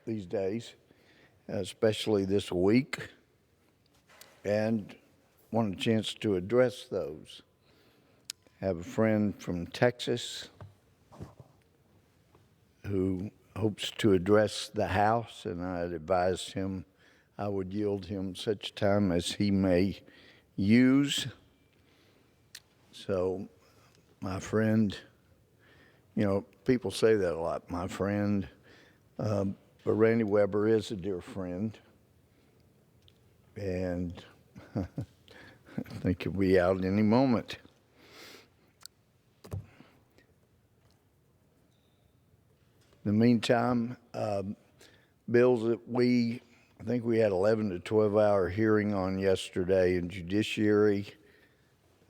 these days, especially this week, and want a chance to address those. I have a friend from Texas who hopes to address the House, and I had advised him I would yield him such time as he may use. So, my friend, people say that a lot, my friend, but Randy Weber is a dear friend, and I think he'll be out any moment. In the meantime, bills that I think we had 11 to 12 hour hearing on yesterday in Judiciary.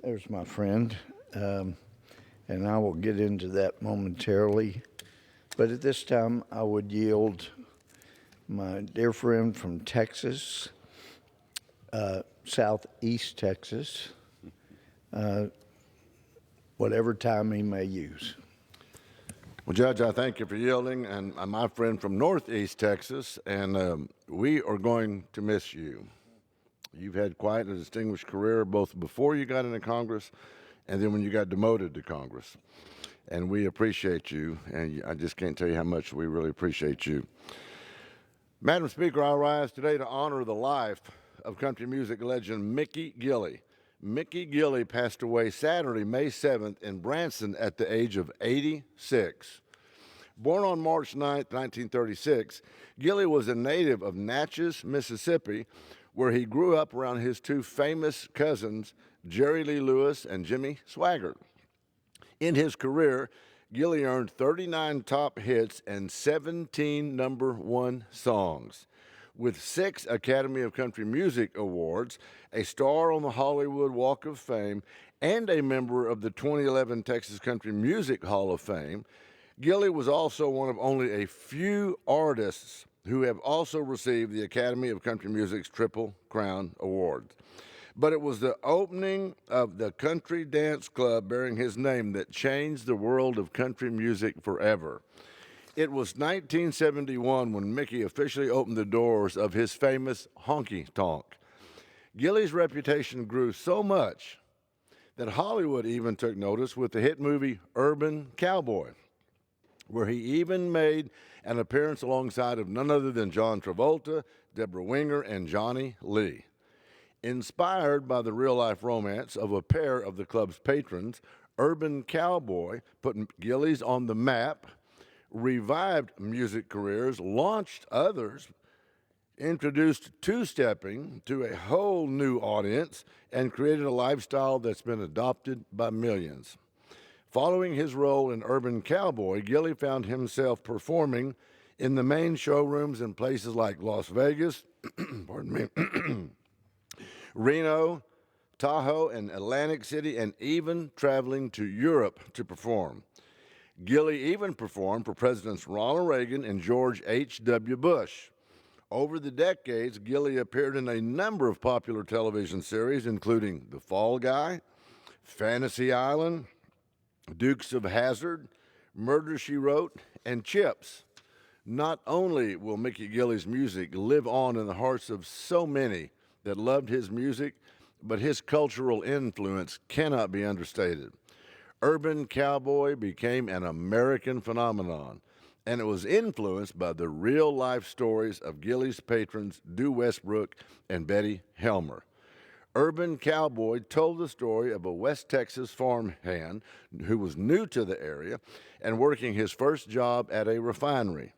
There's my friend, and I will get into that momentarily. But at this time, I would yield my dear friend from Texas, Southeast Texas, whatever time he may use. Well, Judge, I thank you for yielding, and my friend from Northeast Texas, and we are going to miss you. You've had quite a distinguished career, both before you got into Congress and then when you got demoted to Congress. And we appreciate you, and I just can't tell you how much we really appreciate you. Madam Speaker, I rise today to honor the life of country music legend Mickey Gilley. Mickey Gilley passed away Saturday, May 7th in Branson at the age of 86. Born on March 9, 1936, Gilley was a native of Natchez, Mississippi, where he grew up around his two famous cousins, Jerry Lee Lewis and Jimmy Swaggart. In his career, Gilley earned 39 top hits and 17 number one songs. With 6 Academy of Country Music Awards, a star on the Hollywood Walk of Fame, and a member of the 2011 Texas Country Music Hall of Fame, Gilley was also one of only a few artists who have also received the Academy of Country Music's Triple Crown Award. But it was the opening of the Country Dance Club bearing his name that changed the world of country music forever. It was 1971 when Mickey officially opened the doors of his famous honky tonk. Gilley's reputation grew so much that Hollywood even took notice with the hit movie Urban Cowboy, where he even made an appearance alongside of none other than John Travolta, Deborah Winger, and Johnny Lee. Inspired by the real-life romance of a pair of the club's patrons, Urban Cowboy put Gilley's on the map, revived music careers, launched others, introduced two-stepping to a whole new audience, and created a lifestyle that's been adopted by millions. Following his role in Urban Cowboy, Gilley found himself performing in the main showrooms in places like Las Vegas, pardon me, Reno, Tahoe, and Atlantic City, and even traveling to Europe to perform. Gilley even performed for Presidents Ronald Reagan and George H.W. Bush. Over the decades, Gilley appeared in a number of popular television series, including The Fall Guy, Fantasy Island, Dukes of Hazzard, Murder, She Wrote, and Chips. Not only will Mickey Gilley's music live on in the hearts of so many that loved his music, but his cultural influence cannot be understated. Urban Cowboy became an American phenomenon, and it was influenced by the real-life stories of Gilley's patrons, Dew Westbrook and Betty Helmer. Urban Cowboy told the story of a West Texas farmhand who was new to the area and working his first job at a refinery.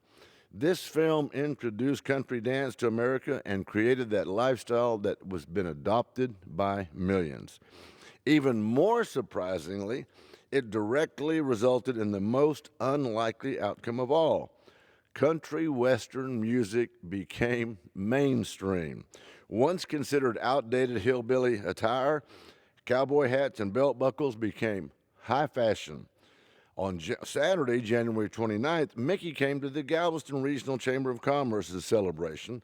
This film introduced country dance to America and created that lifestyle that was been adopted by millions. Even more surprisingly, it directly resulted in the most unlikely outcome of all. Country western music became mainstream. Once considered outdated hillbilly attire, cowboy hats and belt buckles became high fashion. On Saturday, January 29th, Mickey came to the Galveston Regional Chamber of Commerce's celebration,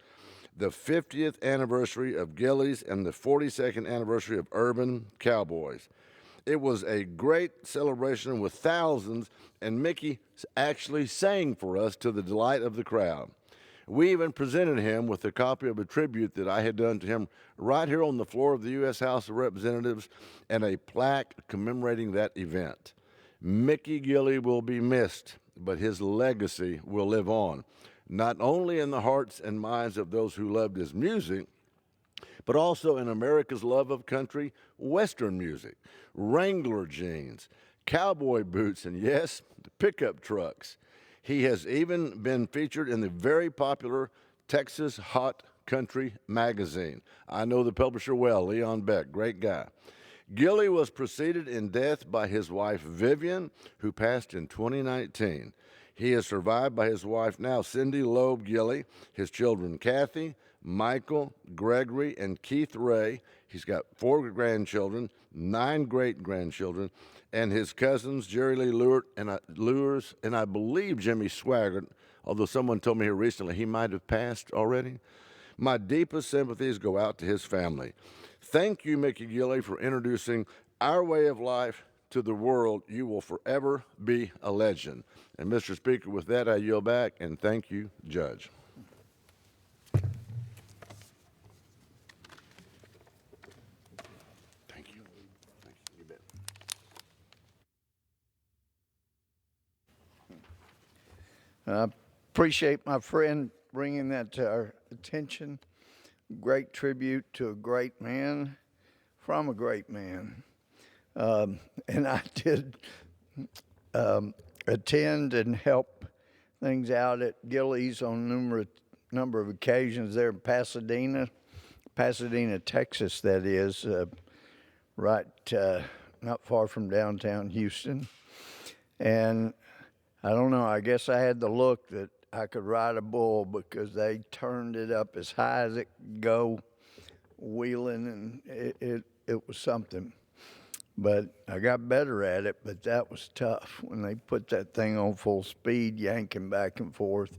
the 50th anniversary of Gilley's and the 42nd anniversary of Urban Cowboys. It was a great celebration with thousands, and Mickey actually sang for us to the delight of the crowd. We even presented him with a copy of a tribute that I had done to him right here on the floor of the U.S. House of Representatives and a plaque commemorating that event. Mickey Gilley will be missed, but his legacy will live on, not only in the hearts and minds of those who loved his music, but also in America's love of country Western music, Wrangler jeans, cowboy boots, and yes, pickup trucks. He has even been featured in the very popular Texas Hot Country magazine. I know the publisher well, Leon Beck, great guy. Gilley was preceded in death by his wife Vivian, who passed in 2019. He is survived by his wife now, Cindy Loeb Gilley, his children Kathy, Michael, Gregory, and Keith Ray. He's got 4 grandchildren, 9 great-grandchildren, and his cousins, Jerry Lee Lures, and I believe Jimmy Swaggart, although someone told me here recently he might have passed already. My deepest sympathies go out to his family. Thank you, Mickey Gilley, for introducing our way of life to the world. You will forever be a legend. And Mr. Speaker, with that, I yield back, and thank you, Judge. Thank you. Thank you. You bet. I appreciate my friend bringing that to our attention. Great tribute to a great man from a great man. And I did attend and help things out at Gilley's on number of occasions there in Pasadena, Texas, that is, right not far from downtown Houston. And I don't know, I guess I had the look that I could ride a bull because they turned it up as high as it could go, wheeling, and it was something. But I got better at it, but that was tough when they put that thing on full speed, yanking back and forth.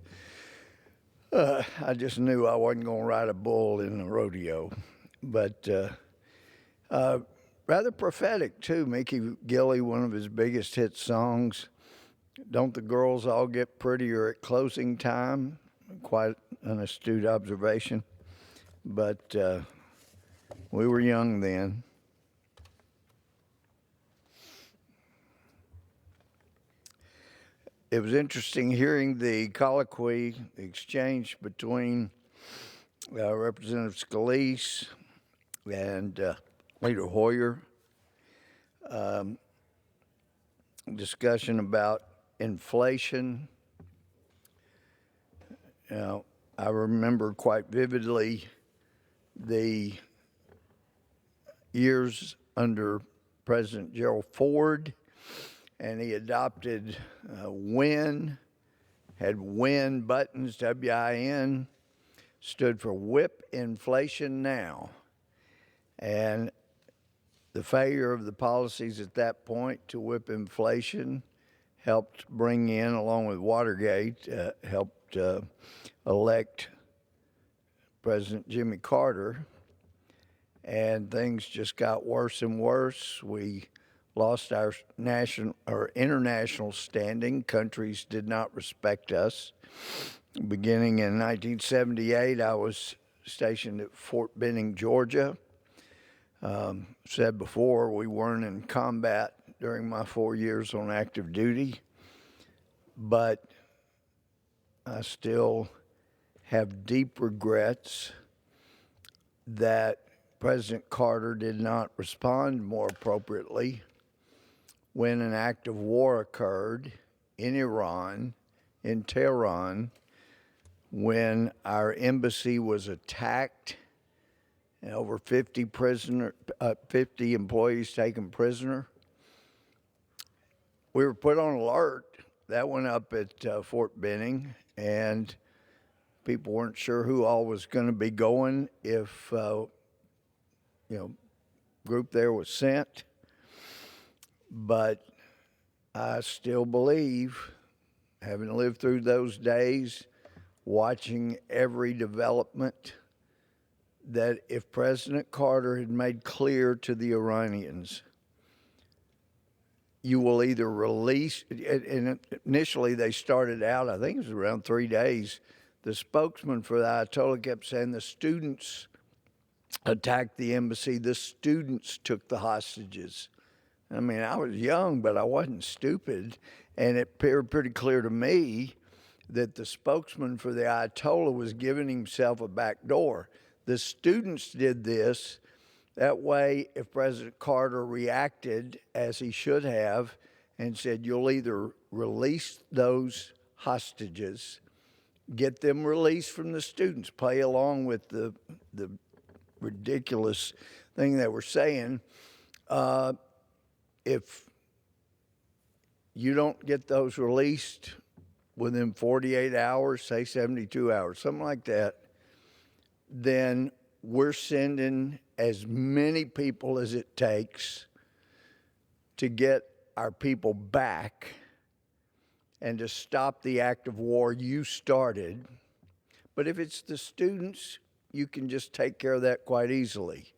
I just knew I wasn't going to ride a bull in a rodeo. But rather prophetic, too. Mickey Gilley, one of his biggest hit songs, Don't the Girls All Get Prettier at Closing Time? Quite an astute observation. But we were young then. It was interesting hearing the colloquy, the exchange between Representative Scalise and Leader Hoyer. Discussion about inflation. I remember quite vividly the years under President Gerald Ford, and he adopted WIN, had WIN buttons, W-I-N, stood for Whip Inflation Now. And the failure of the policies at that point to whip inflation helped bring in, along with Watergate, helped elect President Jimmy Carter. And things just got worse and worse. We lost our national or international standing. Countries did not respect us. Beginning in 1978, I was stationed at Fort Benning, Georgia. Said before, we weren't in combat during my 4 years on active duty, but I still have deep regrets that President Carter did not respond more appropriately when an act of war occurred in Iran, in Tehran, when our embassy was attacked and over 50 employees taken prisoner. We were put on alert. That went up at Fort Benning, and people weren't sure who all was going to be going if, group there was sent. But I still believe, having lived through those days, watching every development, that if President Carter had made clear to the Iranians, you will either release, and initially they started out, I think it was around 3 days, the spokesman for the Ayatollah kept saying the students attacked the embassy, the students took the hostages. I mean, I was young, but I wasn't stupid, and it appeared pretty clear to me that the spokesman for the Ayatollah was giving himself a back door. The students did this. That way, if President Carter reacted as he should have and said, you'll either release those hostages, get them released from the students, play along with the ridiculous thing they were saying. If you don't get those released within 48 hours, say 72 hours, something like that, then we're sending as many people as it takes to get our people back and to stop the act of war you started. But if it's the students, you can just take care of that quite easily.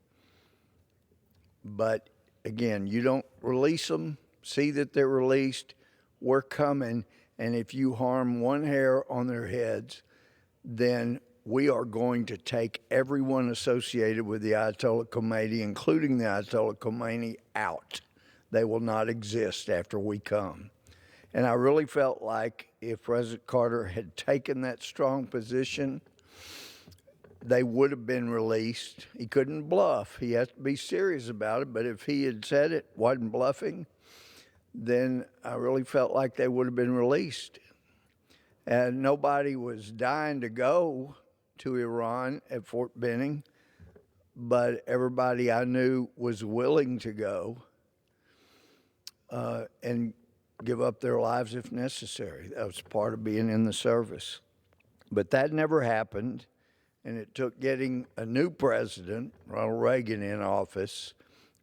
But again, you don't release them, see that they're released, we're coming, and if you harm one hair on their heads, then we are going to take everyone associated with the Ayatollah Khomeini, including the Ayatollah Khomeini, out. They will not exist after we come. And I really felt like if President Carter had taken that strong position, they would have been released. He couldn't bluff. He has to be serious about it. But if he had said it, wasn't bluffing, then I really felt like they would have been released. And nobody was dying to go to Iran at Fort Benning, but everybody I knew was willing to go and give up their lives if necessary. That was part of being in the service. But that never happened, and it took getting a new president, Ronald Reagan, in office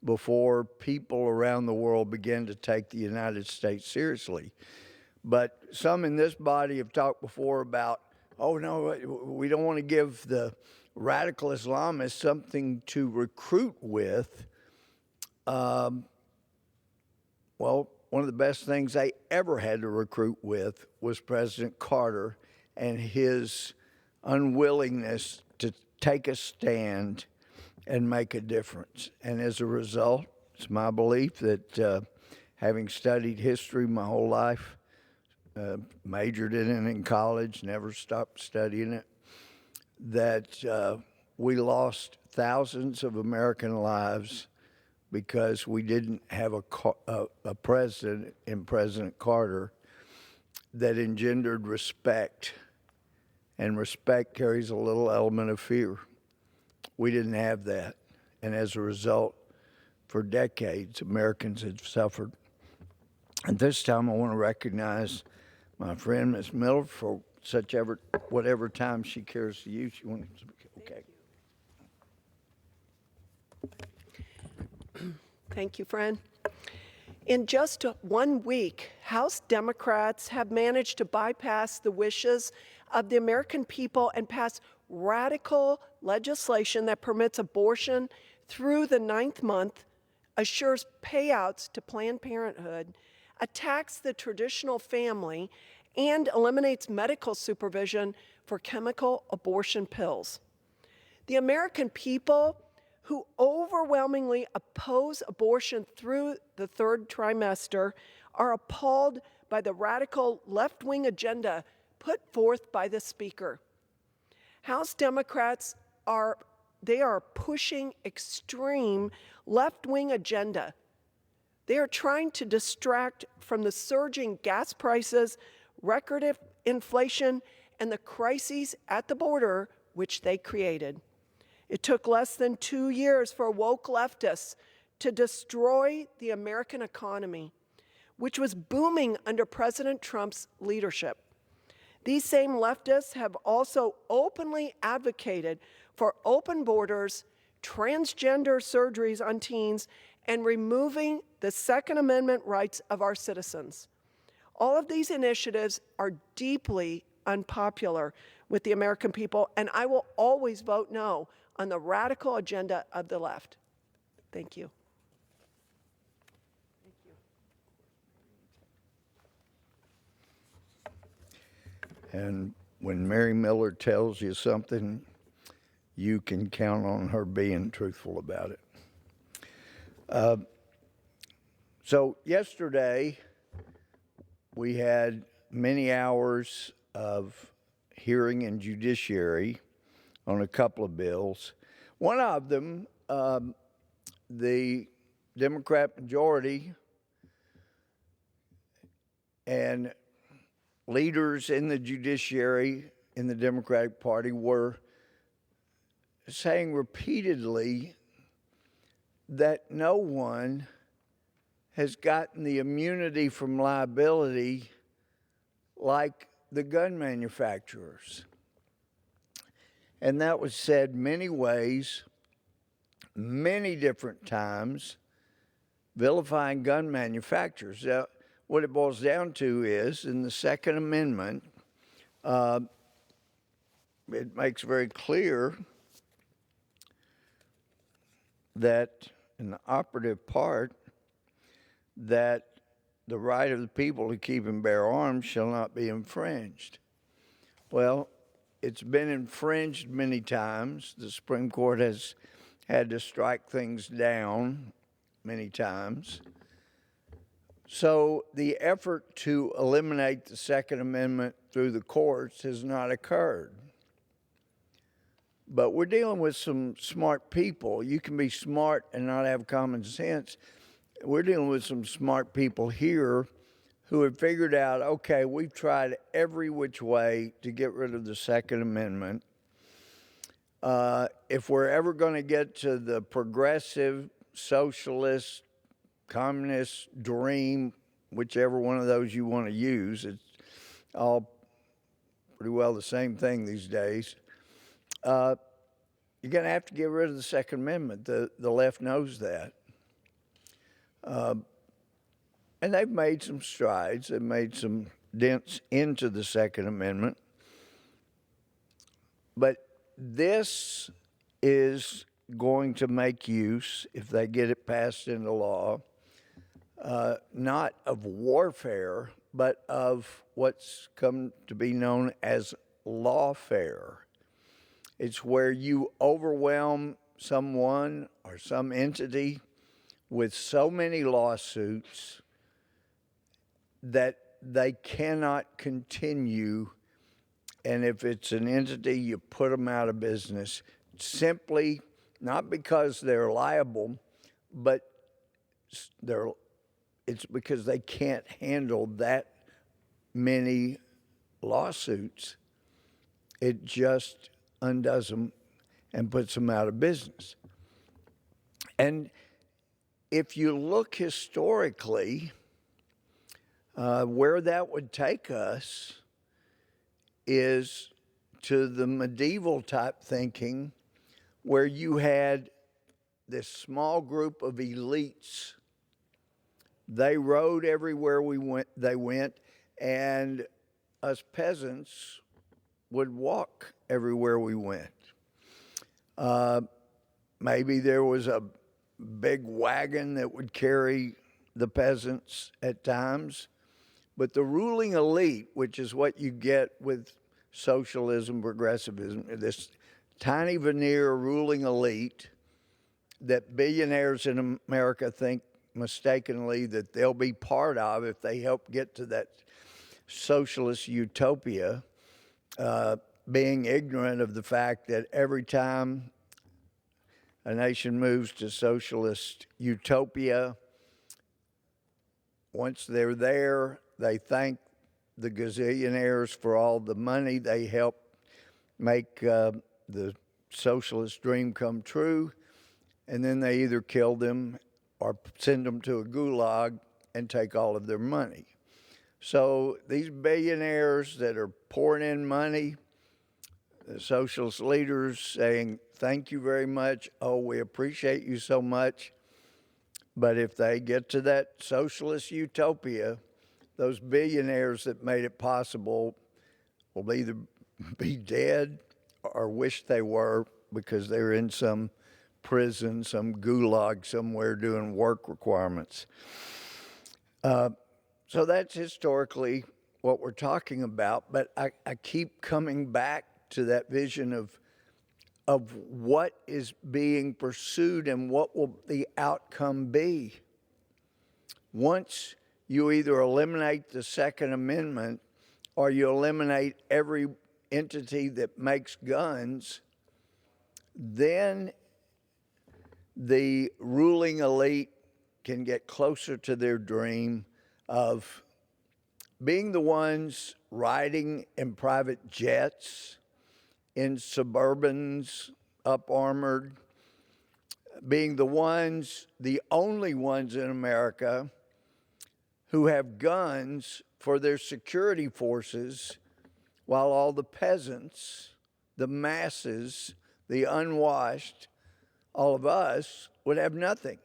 before people around the world began to take the United States seriously. But some in this body have talked before about, oh, no, we don't want to give the radical Islamists something to recruit with. Well, one of the best things they ever had to recruit with was President Carter and his unwillingness to take a stand and make a difference. And as a result, it's my belief that having studied history my whole life, majored in it in college, never stopped studying it, that we lost thousands of American lives because we didn't have a president in President Carter that engendered respect. And respect carries a little element of fear. We didn't have that. And as a result, for decades, Americans have suffered. And this time I want to recognize my friend, Ms. Miller, for whatever time she cares to use. You want to, okay. Thank you, friend. In just 1 week, House Democrats have managed to bypass the wishes of the American people and pass radical legislation that permits abortion through the 9th month, assures payouts to Planned Parenthood, attacks the traditional family, and eliminates medical supervision for chemical abortion pills. The American people, who overwhelmingly oppose abortion through the 3rd trimester, are appalled by the radical left-wing agenda put forth by the Speaker. House Democrats are pushing extreme left-wing agenda. They are trying to distract from the surging gas prices, record inflation, and the crises at the border which they created. It took less than 2 years for woke leftists to destroy the American economy, which was booming under President Trump's leadership. These same leftists have also openly advocated for open borders, transgender surgeries on teens, and removing the Second Amendment rights of our citizens. All of these initiatives are deeply unpopular with the American people, and I will always vote no on the radical agenda of the left. Thank you. And when Mary Miller tells you something, you can count on her being truthful about it. So yesterday, we had many hours of hearing and judiciary on a couple of bills. One of them, the Democrat majority and leaders in the judiciary in the Democratic Party were saying repeatedly that no one has gotten the immunity from liability like the gun manufacturers. And that was said many ways, many different times, vilifying gun manufacturers. Now, what it boils down to is, in the Second Amendment, it makes very clear that, in the operative part, that the right of the people to keep and bear arms shall not be infringed. Well, it's been infringed many times. The Supreme Court has had to strike things down many times. So the effort to eliminate the Second Amendment through the courts has not occurred. But we're dealing with some smart people. You can be smart and not have common sense. We're dealing with some smart people here who have figured out, okay, we've tried every which way to get rid of the Second Amendment. If we're ever going to get to the progressive, socialist, communist dream, whichever one of those you want to use, it's all pretty well the same thing these days. You're going to have to get rid of the Second Amendment. The left knows that. And they've made some strides. They've made some dents into the Second Amendment. But this is going to make use, if they get it passed into law, not of warfare, but of what's come to be known as lawfare. It's where you overwhelm someone or some entity with so many lawsuits that they cannot continue. And if it's an entity, you put them out of business, simply not because they're liable, but it's because they can't handle that many lawsuits. It just undoes them and puts them out of business. And if you look historically, where that would take us is to the medieval type thinking, where you had this small group of elites. They rode everywhere they went, and us peasants would walk everywhere we went. Maybe there was a big wagon that would carry the peasants at times, but the ruling elite, which is what you get with socialism, progressivism, this tiny veneer ruling elite that billionaires in America think mistakenly that they'll be part of if they help get to that socialist utopia, being ignorant of the fact that every time a nation moves to socialist utopia, once they're there, they thank the gazillionaires for all the money they helped make the socialist dream come true, and then they either kill them or send them to a gulag and take all of their money. So these billionaires that are pouring in money, the socialist leaders saying, thank you very much, oh, we appreciate you so much, but if they get to that socialist utopia, those billionaires that made it possible will either be dead or wish they were, because they're in some prison, some gulag somewhere doing work requirements. So that's historically what we're talking about, but I keep coming back to that vision of what is being pursued and what will the outcome be. Once you either eliminate the Second Amendment or you eliminate every entity that makes guns, then the ruling elite can get closer to their dream of being the ones riding in private jets, in Suburbans, up armored, being the only ones in America who have guns for their security forces, while all the peasants, the masses, the unwashed, all of us would have nothing.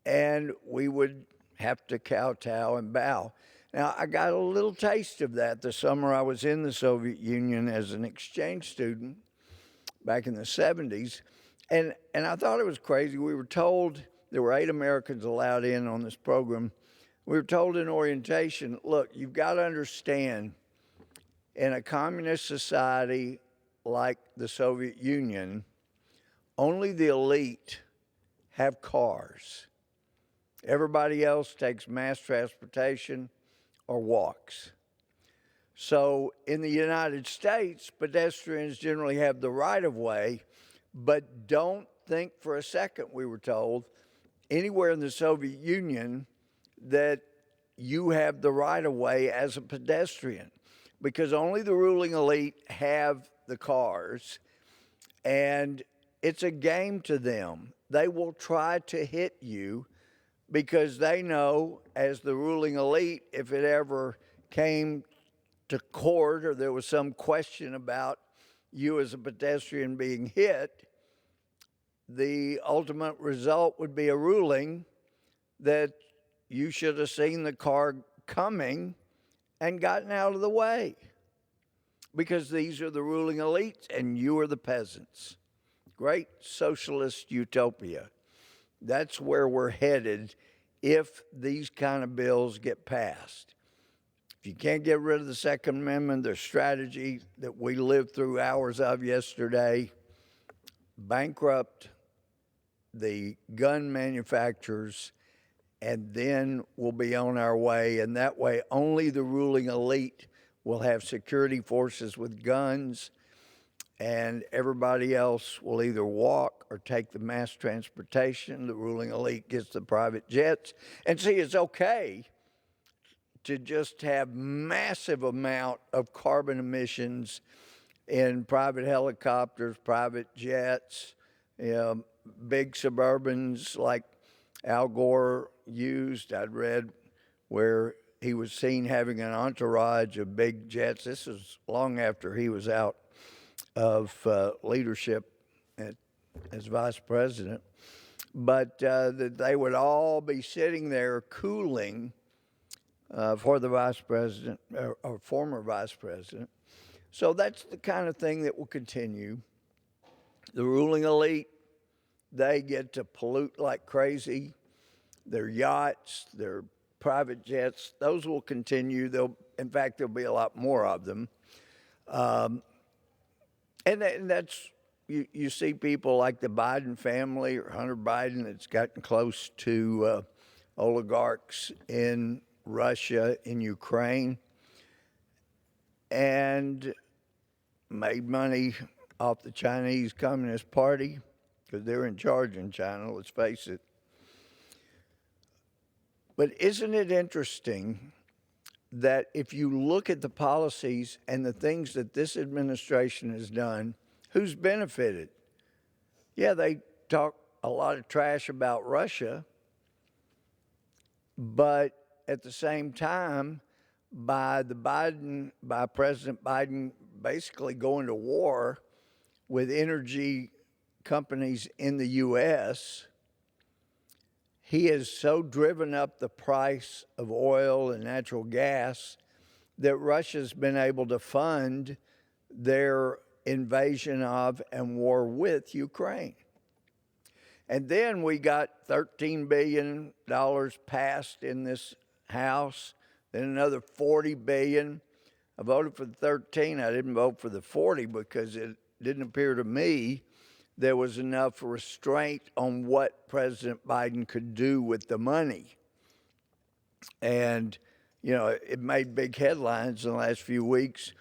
And we would have to kowtow and bow. Now, I got a little taste of that the summer I was in the Soviet Union as an exchange student back in the 70s. And I thought it was crazy. We were told, there were 8 Americans allowed in on this program. We were told in orientation, look, you've got to understand, in a communist society like the Soviet Union, only the elite have cars. Everybody else takes mass transportation or walks. So in the United States, pedestrians generally have the right of way, but don't think for a second, we were told, anywhere in the Soviet Union that you have the right of way as a pedestrian, because only the ruling elite have the cars, and it's a game to them. They will try to hit you because they know, as the ruling elite, if it ever came to court or there was some question about you as a pedestrian being hit, the ultimate result would be a ruling that you should have seen the car coming and gotten out of the way, because these are the ruling elites and you are the peasants. Great socialist utopia. That's where we're headed if these kind of bills get passed. If you can't get rid of the Second Amendment, their strategy that we lived through hours of yesterday, bankrupt the gun manufacturers, and then we'll be on our way. And that way, only the ruling elite will have security forces with guns, and everybody else will either walk or take the mass transportation. The ruling elite gets the private jets. And see, it's okay to just have massive amount of carbon emissions in private helicopters, private jets, big Suburbans like Al Gore used. I'd read where he was seen having an entourage of big jets. This is long after he was out of leadership as vice president. But that they would all be sitting there cooling for the vice president or former vice president. So that's the kind of thing that will continue. The ruling elite, they get to pollute like crazy. Their yachts, their private jets, those will continue. In fact, there'll be a lot more of them. And that's, you see people like the Biden family or Hunter Biden that's gotten close to oligarchs in Russia, in Ukraine, and made money off the Chinese Communist Party because they're in charge in China, let's face it. But isn't it interesting that if you look at the policies and the things that this administration has done, who's benefited? Yeah, they talk a lot of trash about Russia, but at the same time, by President Biden basically going to war with energy companies in the U.S., he has so driven up the price of oil and natural gas that Russia's been able to fund their invasion of and war with Ukraine. And then we got $13 billion passed in this House then another 40 billion. I voted for the 13. I didn't vote for the 40 because it didn't appear to me there was enough restraint on what President Biden could do with the money. And, you know, it made big headlines in the last few weeks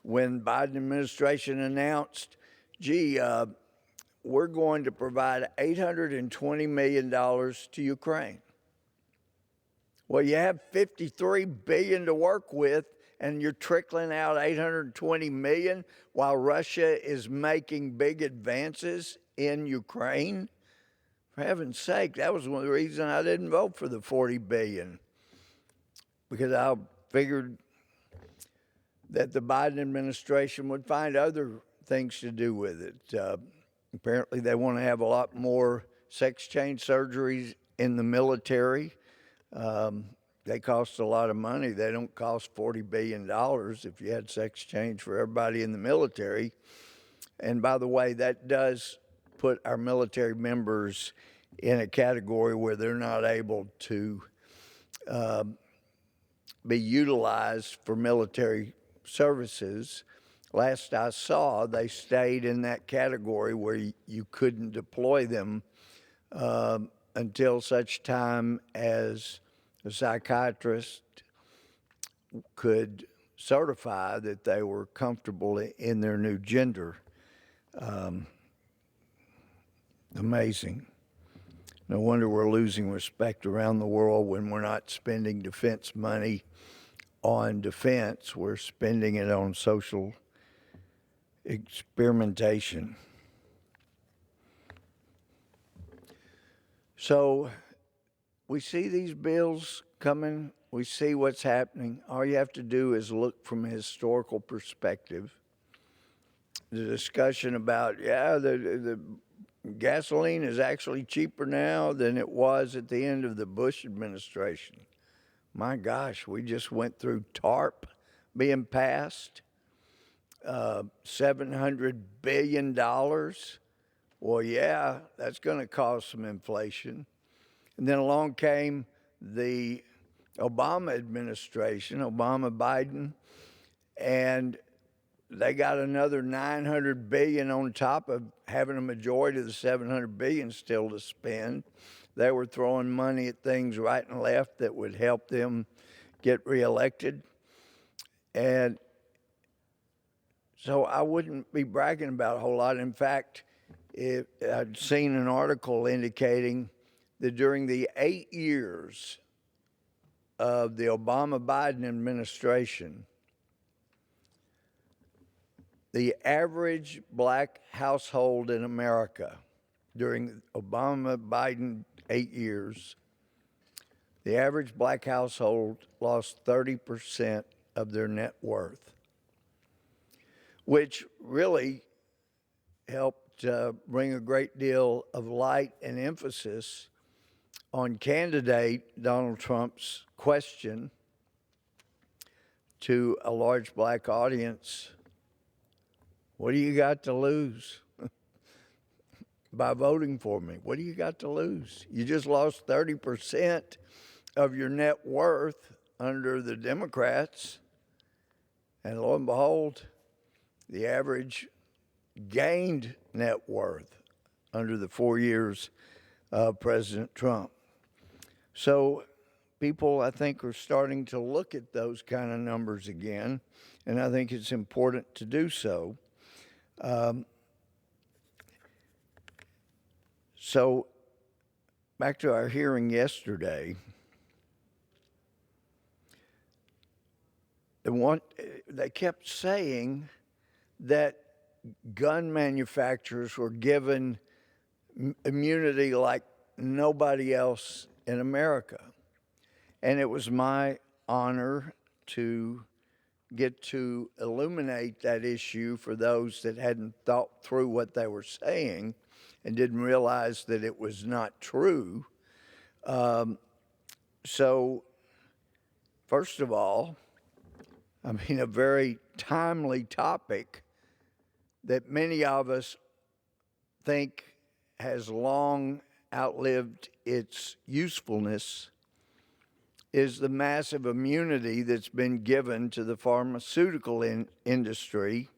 when Biden administration announced, gee, we're going to provide $820 million to Ukraine. Well, you have $53 billion to work with, and you're trickling out $820 million while Russia is making big advances in Ukraine. For heaven's sake, that was one of the reasons I didn't vote for the $40 billion, because I figured that the Biden administration would find other things to do with it. Apparently, they want to have a lot more sex change surgeries in the military. They cost a lot of money. They don't cost $40 billion if you had sex change for everybody in the military. And by the way, that does put our military members in a category where they're not able to be utilized for military services. Last I saw, they stayed in that category where you couldn't deploy them until such time as a psychiatrist could certify that they were comfortable in their new gender. Amazing. No wonder we're losing respect around the world when we're not spending defense money on defense. We're spending it on social experimentation. So we see these bills coming. We see what's happening. All you have to do is look from a historical perspective. The discussion about, the gasoline is actually cheaper now than it was at the end of the Bush administration. My gosh, we just went through TARP being passed, $700 billion. Well, yeah, that's going to cause some inflation. And then along came the Obama administration, Obama-Biden, and they got another $900 billion on top of having a majority of the $700 billion still to spend. They were throwing money at things right and left that would help them get reelected. And so I wouldn't be bragging about a whole lot. In fact, I'd seen an article indicating that during the 8 years of the Obama-Biden administration, the average black household in America during Obama-Biden 8 years, the average black household lost 30% of their net worth, which really helped bring a great deal of light and emphasis on candidate Donald Trump's question to a large black audience: what do you got to lose by voting for me? What do you got to lose? You just lost 30% of your net worth under the Democrats, and lo and behold, the average gained net worth under the 4 years of President Trump. So people, I think, are starting to look at those kind of numbers again, and I think it's important to do so. So back to our hearing yesterday, they kept saying that gun manufacturers were given immunity like nobody else in America. And it was my honor to get to illuminate that issue for those that hadn't thought through what they were saying and didn't realize that it was not true. So, first of all, a very timely topic that many of us think has long outlived its usefulness is the massive immunity that's been given to the pharmaceutical industry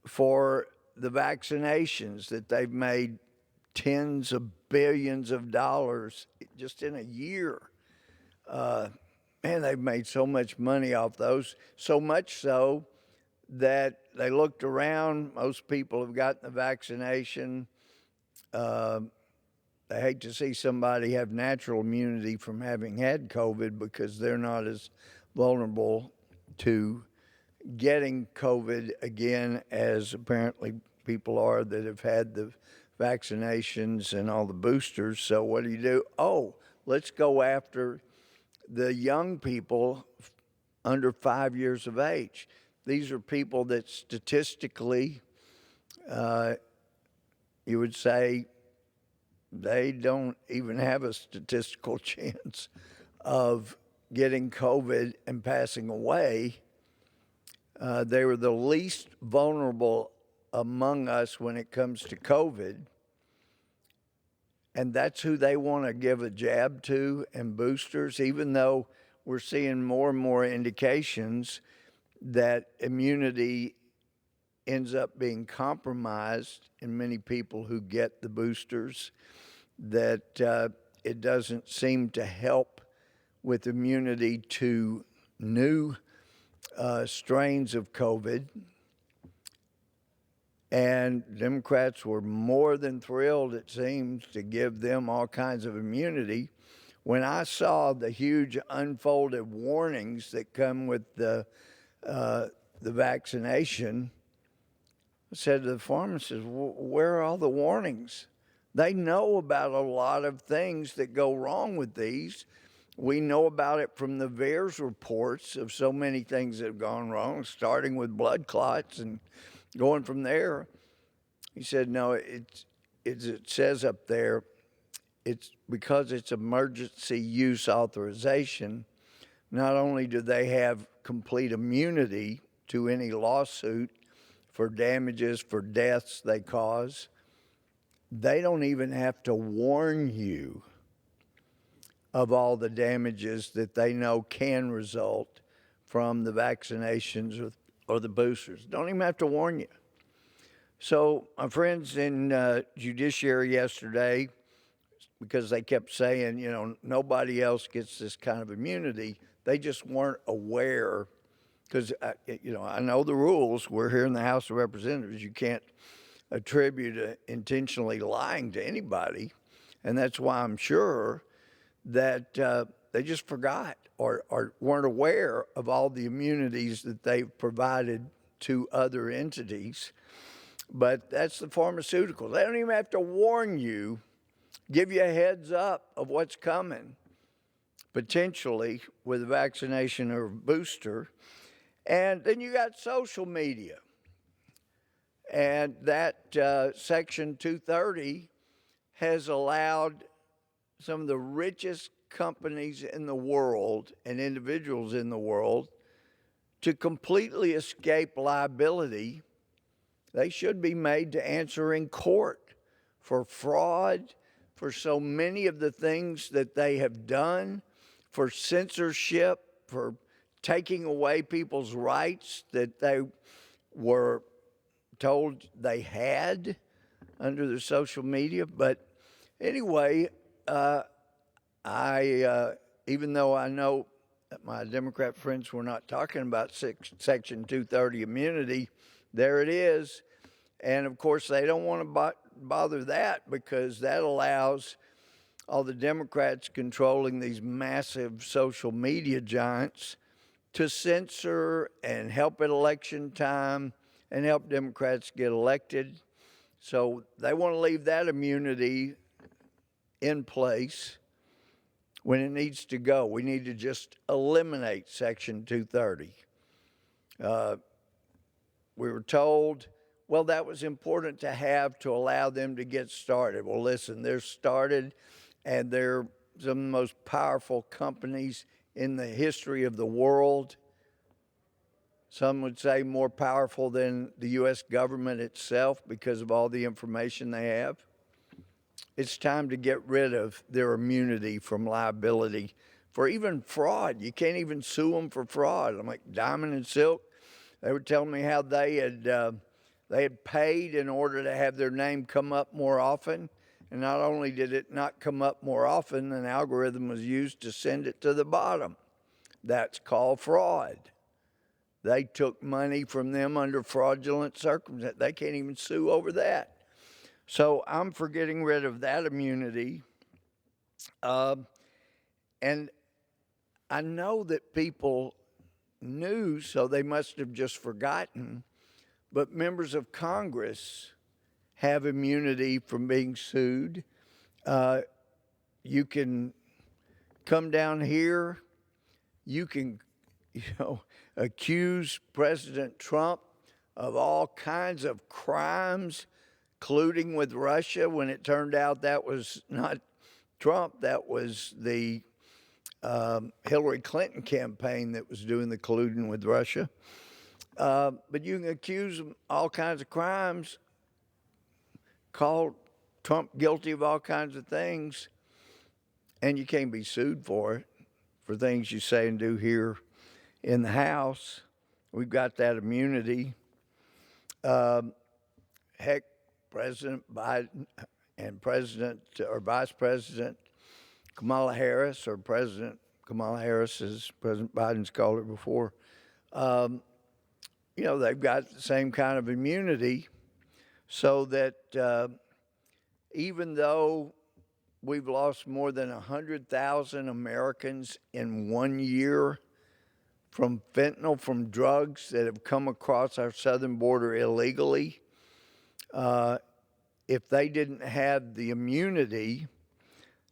for the vaccinations that they've made tens of billions of dollars just in a year. Man, they've made so much money off those, so much so that they looked around. Most people have gotten the vaccination. They hate to see somebody have natural immunity from having had COVID because they're not as vulnerable to getting COVID again as apparently people are that have had the vaccinations and all the boosters. So what do? Oh, let's go after the young people under 5 years of age. These are people that statistically, you would say, they don't even have a statistical chance of getting COVID and passing away. They were the least vulnerable among us when it comes to COVID. And that's who they want to give a jab to and boosters, even though we're seeing more and more indications that immunity ends up being compromised in many people who get the boosters, that it doesn't seem to help with immunity to new strains of COVID. And Democrats were more than thrilled, it seems, to give them all kinds of immunity. When I saw the huge unfolded warnings that come with the vaccination, I said to the pharmacist, where are all the warnings? They know about a lot of things that go wrong with these. We know about it from the VAERS reports of so many things that have gone wrong, starting with blood clots and going from there. He said, no, it says up there, it's because it's emergency use authorization. Not only do they have complete immunity to any lawsuit for damages, for deaths they cause, they don't even have to warn you of all the damages that they know can result from the vaccinations or the boosters. Don't even have to warn you. So my friends in judiciary yesterday, because they kept saying, you know, nobody else gets this kind of immunity, they just weren't aware. Because, you know, I know the rules. We're here in the House of Representatives. You can't attribute intentionally lying to anybody. And that's why I'm sure that they just forgot or weren't aware of all the immunities that they've provided to other entities. But that's the pharmaceuticals. They don't even have to warn you, give you a heads up of what's coming, potentially with a vaccination or a booster. And then you got social media. And that Section 230 has allowed some of the richest companies in the world and individuals in the world to completely escape liability. They should be made to answer in court for fraud, for so many of the things that they have done, for censorship, for taking away people's rights that they were told they had under the social media. But anyway, even though I know that my Democrat friends were not talking about Section 230 immunity, there it is. And of course, they don't want to bother that because that allows all the Democrats controlling these massive social media giants to censor and help at election time and help Democrats get elected. So they want to leave that immunity in place when it needs to go. We need to just eliminate Section 230. We were told, well, that was important to have to allow them to get started. Well, listen, they're started, and they're some of the most powerful companies in the history of the world. Some would say more powerful than the U.S. government itself because of all the information they have. It's time to get rid of their immunity from liability for even fraud. You can't even sue them for fraud. I'm like, Diamond and Silk, they were telling me how they had paid in order to have their name come up more often. And not only did it not come up more often, an algorithm was used to send it to the bottom. That's called fraud. They took money from them under fraudulent circumstances. They can't even sue over that. So I'm for getting rid of that immunity. And I know that people knew, so they must have just forgotten. But members of Congress have immunity from being sued. You can come down here. You can, accuse President Trump of all kinds of crimes, colluding with Russia, when it turned out that was not Trump, that was the Hillary Clinton campaign that was doing the colluding with Russia. But you can accuse them all kinds of crimes, call Trump guilty of all kinds of things, and you can't be sued for it, for things you say and do here in the House. We've got that immunity. Heck, President Biden and President or Vice President Kamala Harris, or President Kamala Harris, as President Biden's called her before, they've got the same kind of immunity, so that even though we've lost more than 100,000 Americans in 1 year from fentanyl, from drugs that have come across our southern border illegally, if they didn't have the immunity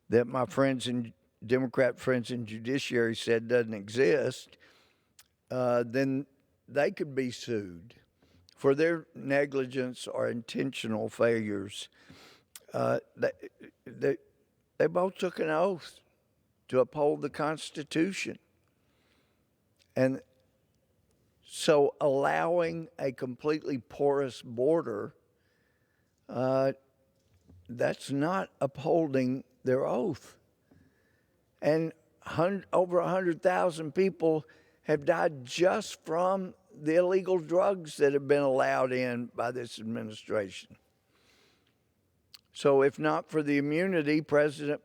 that my friends and Democrat friends in Judiciary said doesn't exist, then they could be sued for their negligence or intentional failures. They both took an oath to uphold the Constitution. And so allowing a completely porous border, that's not upholding their oath. And over 100,000 people have died just from the illegal drugs that have been allowed in by this administration. So if not for the immunity, President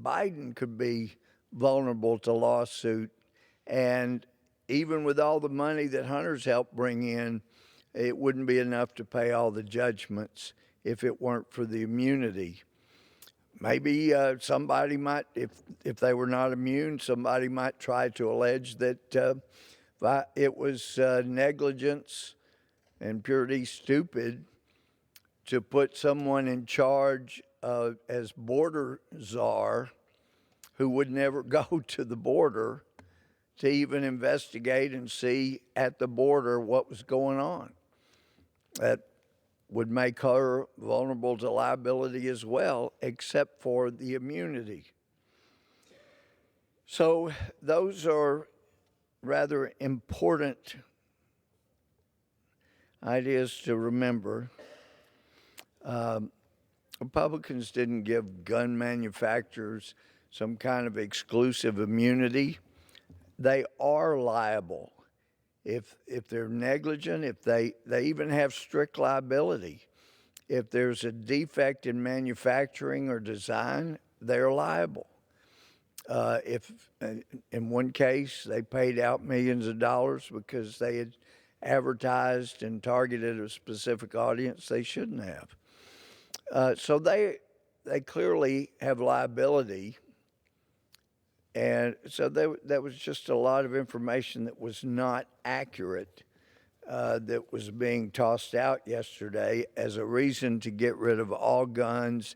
Biden could be vulnerable to lawsuit. And even with all the money that Hunter's helped bring in, it wouldn't be enough to pay all the judgments if it weren't for the immunity. Maybe somebody might, if they were not immune, somebody might try to allege that it was negligence and purely stupid to put someone in charge as border czar who would never go to the border to even investigate and see at the border what was going on. That would make her vulnerable to liability as well, except for the immunity. So those are rather important ideas to remember. Republicans didn't give gun manufacturers some kind of exclusive immunity. They are liable if they're negligent, if they even have strict liability. If there's a defect in manufacturing or design, they're liable. If in one case they paid out millions of dollars because they had advertised and targeted a specific audience they shouldn't have. So they clearly have liability. And so that was just a lot of information that was not accurate that was being tossed out yesterday as a reason to get rid of all guns,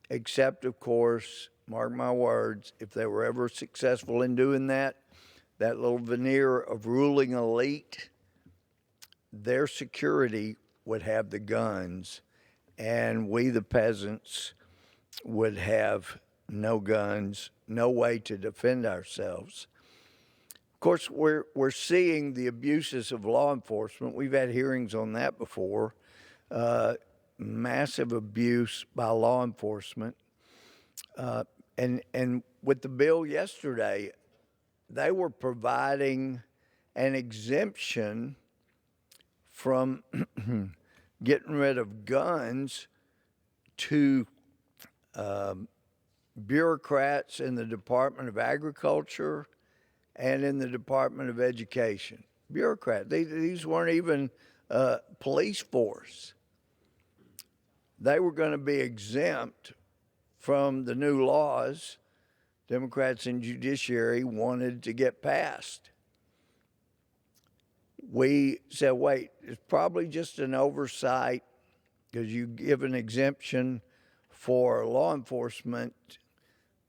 except, of course, mark my words, if they were ever successful in doing that, that little veneer of ruling elite, their security would have the guns, and we, the peasants, would have no guns, no way to defend ourselves. Of course, we're seeing the abuses of law enforcement. We've had hearings on that before. Massive abuse by law enforcement. And with the bill yesterday, they were providing an exemption from getting rid of guns to bureaucrats in the Department of Agriculture and in the Department of Education. Bureaucrats. These weren't even police force. They were going to be exempt from the new laws Democrats in judiciary wanted to get passed. We said, wait, it's probably just an oversight because you give an exemption for law enforcement,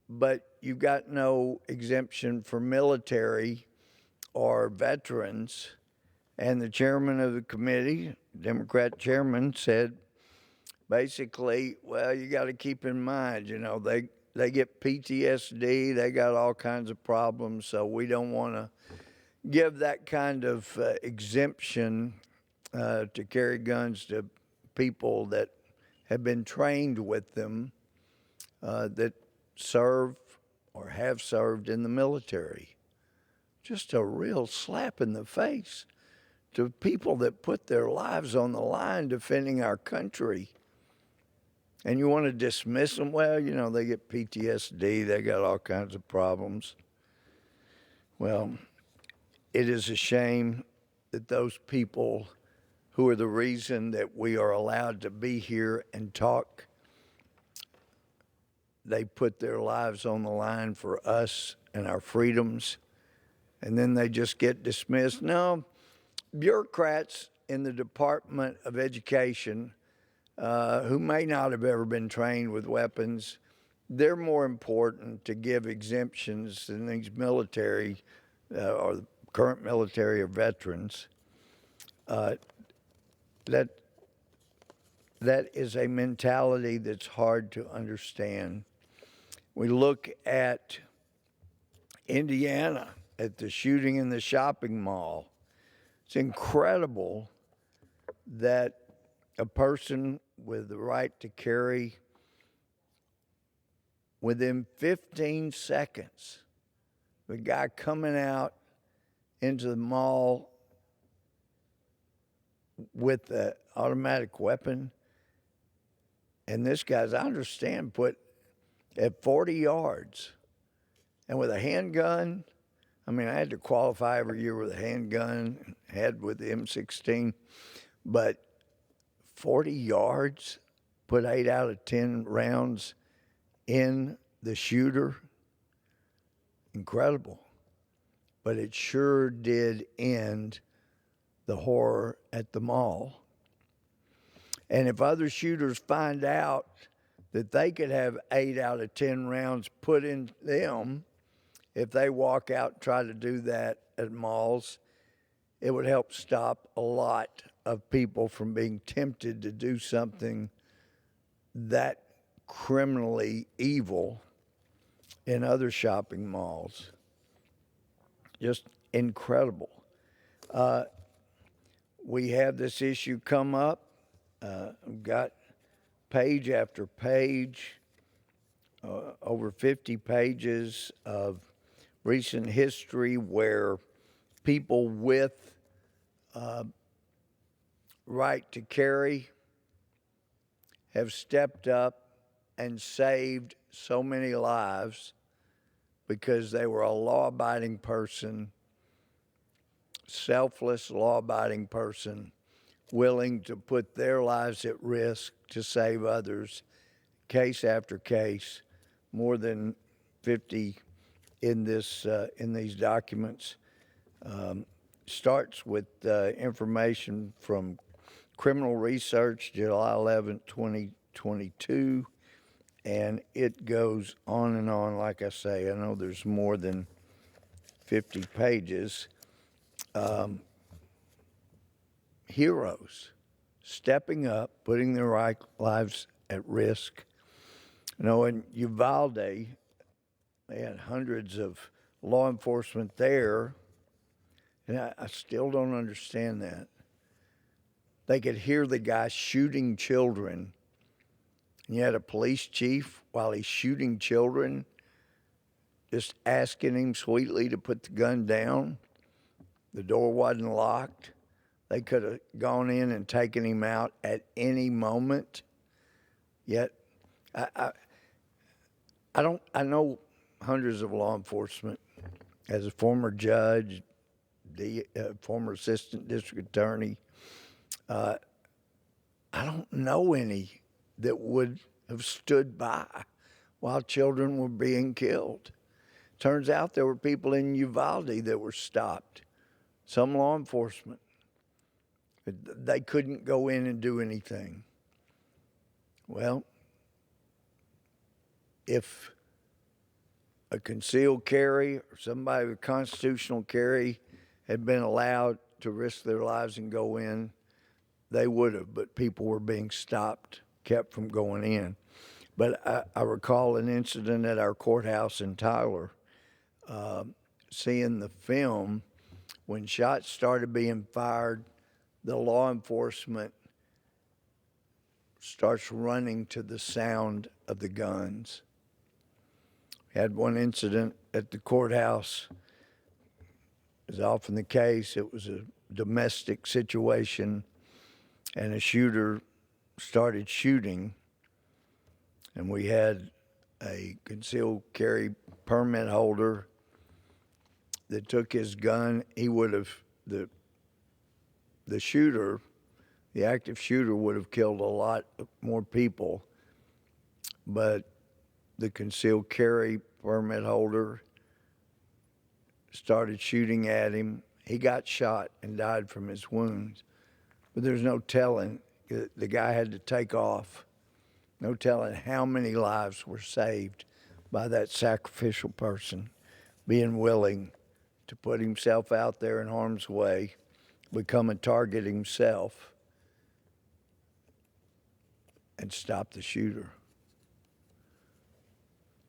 but you've got no exemption for military or veterans. And the chairman of the committee, Democrat chairman, said basically, well, you got to keep in mind, they get PTSD, they got all kinds of problems, so we don't want to give that kind of exemption to carry guns to people that have been trained with them that serve or have served in the military. Just a real slap in the face to people that put their lives on the line defending our country. And you want to dismiss them? Well, they get PTSD, they got all kinds of problems. Well, it is a shame that those people who are the reason that we are allowed to be here and talk, they put their lives on the line for us and our freedoms, and then they just get dismissed. No, bureaucrats in the Department of Education who may not have ever been trained with weapons, they're more important to give exemptions than these military or current military or veterans. That is a mentality that's hard to understand. We look at Indiana, at the shooting in the shopping mall. It's incredible that a person with the right to carry, within 15 seconds, the guy coming out into the mall with the automatic weapon, and this guy's, I understand, put at 40 yards, and with a handgun. I mean, I had to qualify every year with a handgun, had with the M16, but 40 yards, put 8 out of 10 rounds in the shooter. Incredible. But it sure did end the horror at the mall. And if other shooters find out that they could have 8 out of 10 rounds put in them, if they walk out and try to do that at malls, it would help stop a lot of people from being tempted to do something that criminally evil in other shopping malls. Just incredible. We have this issue come up. We've got page after page, over 50 pages of recent history where people with right to carry have stepped up and saved so many lives because they were a law-abiding person, selfless law-abiding person, willing to put their lives at risk to save others, case after case, more than 50 in these documents. Starts with information from Criminal Research, July 11, 2022, and it goes on and on. Like I say, I know there's more than 50 pages. Heroes stepping up, putting their lives at risk. In Uvalde, they had hundreds of law enforcement there, and I still don't understand that. They could hear the guy shooting children, and you had a police chief while he's shooting children just asking him sweetly to put the gun down. The door wasn't locked. They could have gone in and taken him out at any moment. Yet, I know hundreds of law enforcement. As a former judge, former assistant district attorney, I don't know any that would have stood by while children were being killed. Turns out there were people in Uvalde that were stopped. Some law enforcement. They couldn't go in and do anything. Well, if a concealed carry or somebody with constitutional carry had been allowed to risk their lives and go in, they would have, but people were being stopped, kept from going in. But I recall an incident at our courthouse in Tyler, seeing the film when shots started being fired, the law enforcement starts running to the sound of the guns. We had one incident at the courthouse. As often the case, it was a domestic situation, and a shooter started shooting, and we had a concealed carry permit holder that took his gun. He would have, the shooter, the active shooter would have killed a lot more people, but the concealed carry permit holder started shooting at him. He got shot and died from his wounds, but there's no telling. The guy had to take off. No telling how many lives were saved by that sacrificial person being willing to put himself out there in harm's way, become a target himself, and stop the shooter.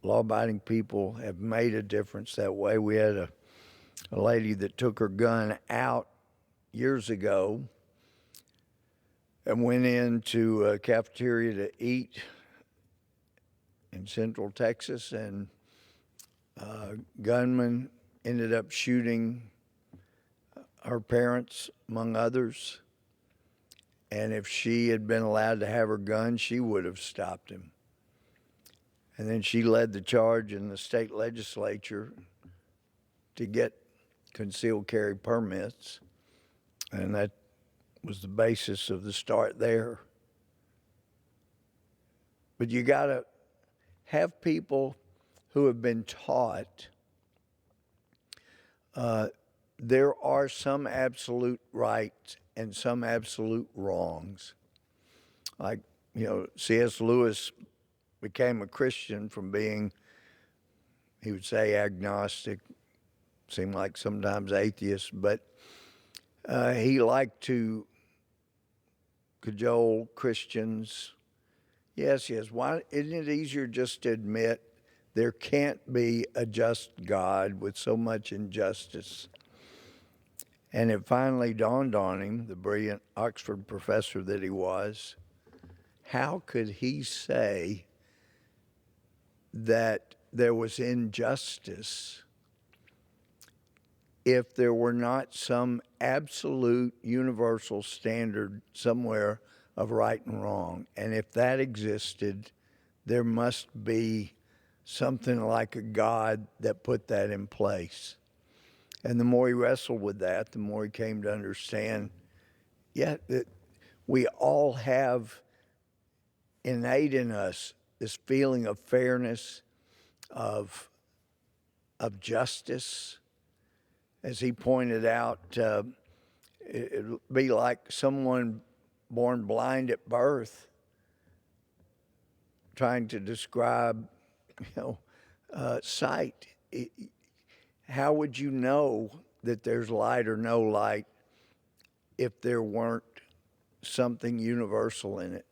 Law-abiding people have made a difference that way. We had a lady that took her gun out years ago and went into a cafeteria to eat in Central Texas, and a gunman ended up shooting her parents, among others. And if she had been allowed to have her gun, she would have stopped him. And then she led the charge in the state legislature to get concealed carry permits, and that was the basis of the start there. But you got to have people who have been taught there are some absolute rights and some absolute wrongs. Like, C.S. Lewis became a Christian from being, he would say, agnostic, seemed like sometimes atheist, but he liked to cajole Christians. Yes. Why isn't it easier just to admit there can't be a just God with so much injustice? And it finally dawned on him, the brilliant Oxford professor that he was, how could he say that there was injustice if there were not some absolute universal standard somewhere of right and wrong? And if that existed, there must be something like a God that put that in place. And the more he wrestled with that, the more he came to understand, that we all have innate in us this feeling of fairness, of justice. As he pointed out, it would be like someone born blind at birth trying to describe, sight. How would you know that there's light or no light if there weren't something universal in it?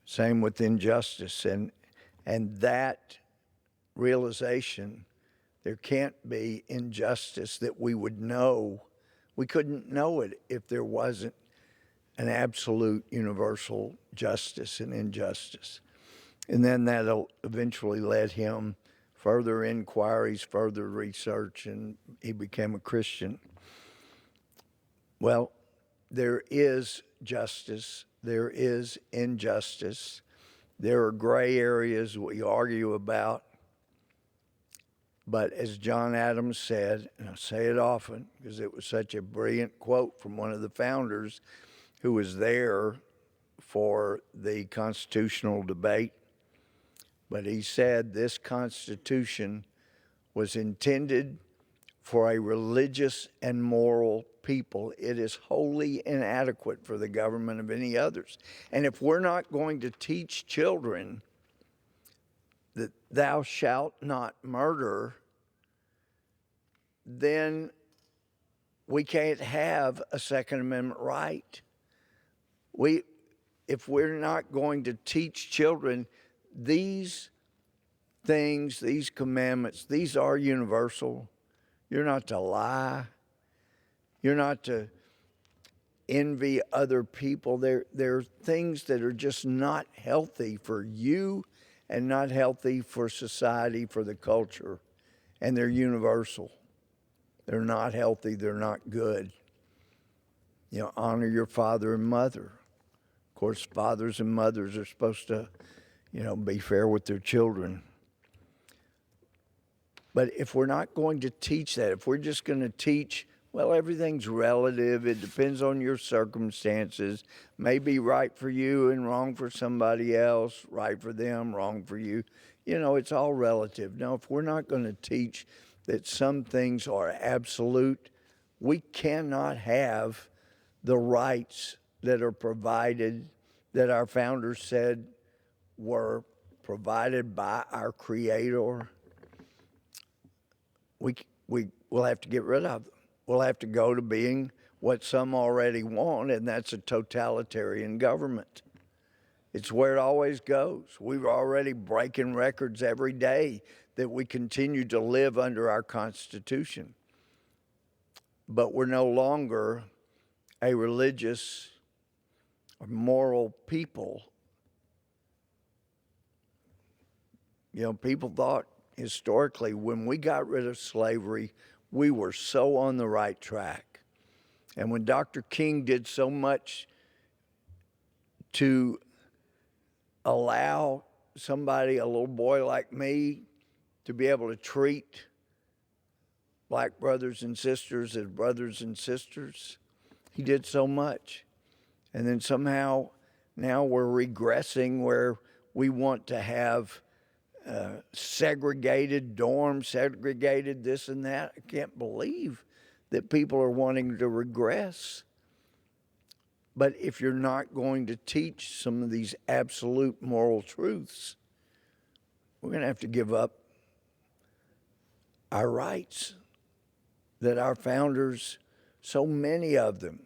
Same with injustice, and that realization, there can't be injustice that we would know. We couldn't know it if there wasn't an absolute universal justice and injustice. And then that eventually led him further inquiries, further research, and he became a Christian. Well, there is justice, there is injustice, there are gray areas we argue about. But as John Adams said, and I say it often because it was such a brilliant quote from one of the founders who was there for the constitutional debate, but he said this Constitution was intended for a religious and moral people. It is wholly inadequate for the government of any others. And if we're not going to teach children that thou shalt not murder, then we can't have a Second Amendment right. If we're not going to teach children these things, these commandments, these are universal. You're not to lie. You're not to envy other people. There are things that are just not healthy for you and not healthy for society, for the culture, and they're universal. They're not healthy. They're not good. You know, honor your father and mother. Of course, fathers and mothers are supposed to, be fair with their children. But if we're not going to teach that, if we're just going to teach, well, everything's relative, it depends on your circumstances, may be right for you and wrong for somebody else, right for them, wrong for you. It's all relative. Now, if we're not going to teach that some things are absolute, we cannot have the rights that are provided, that our founders said were provided by our Creator. We'll have to get rid of them. We'll have to go to being what some already want, and that's a totalitarian government. It's where it always goes. We're already breaking records every day that we continue to live under our Constitution. But we're no longer a religious or moral people. People thought historically when we got rid of slavery, we were so on the right track. And when Dr. King did so much to allow somebody, a little boy like me, to be able to treat black brothers and sisters as brothers and sisters, he did so much. And then somehow now we're regressing where we want to have segregated dorms, segregated this and that. I can't believe that people are wanting to regress. But if you're not going to teach some of these absolute moral truths, we're going to have to give up our rights that our founders, so many of them,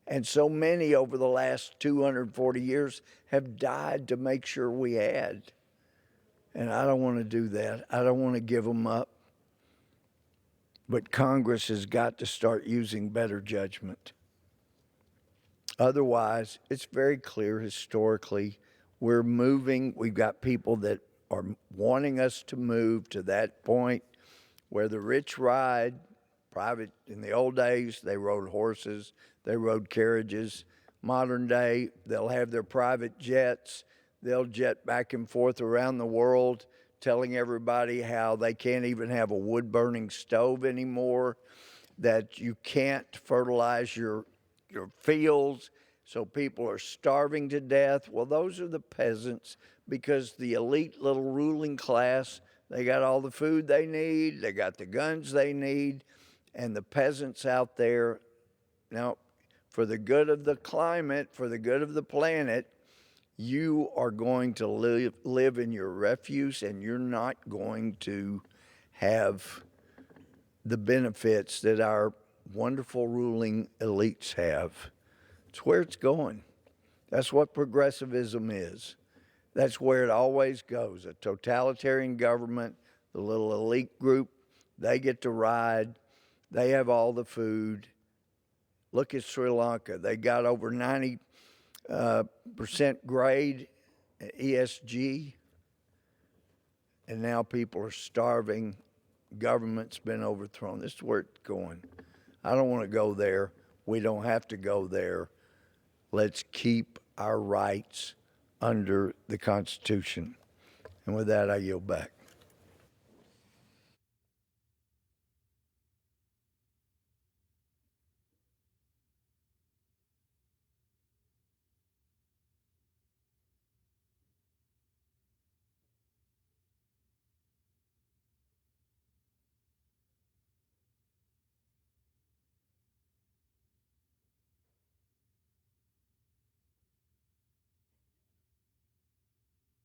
and so many over the last 240 years have died to make sure we had. And I don't want to do that. I don't want to give them up. But Congress has got to start using better judgment. Otherwise, it's very clear historically, we're moving. We've got people that are wanting us to move to that point where the rich ride private. In the old days, they rode horses, they rode carriages. Modern day, they'll have their private jets. They'll jet back and forth around the world, telling everybody how they can't even have a wood-burning stove anymore, that you can't fertilize your fields, so people are starving to death. Well, those are the peasants, because the elite little ruling class, they got all the food they need, they got the guns they need, and the peasants out there, now, for the good of the climate, for the good of the planet, you are going to live in your refuse, and you're not going to have the benefits that our wonderful ruling elites have. It's where it's going. That's what progressivism is. That's where it always goes. A totalitarian government, the little elite group, they get to ride. They have all the food. Look at Sri Lanka. They got over 90% grade ESG. and now people are starving. Government's been overthrown. This is where it's going. I don't want to go there. We don't have to go there. Let's keep our rights under the Constitution. And with that, I yield back.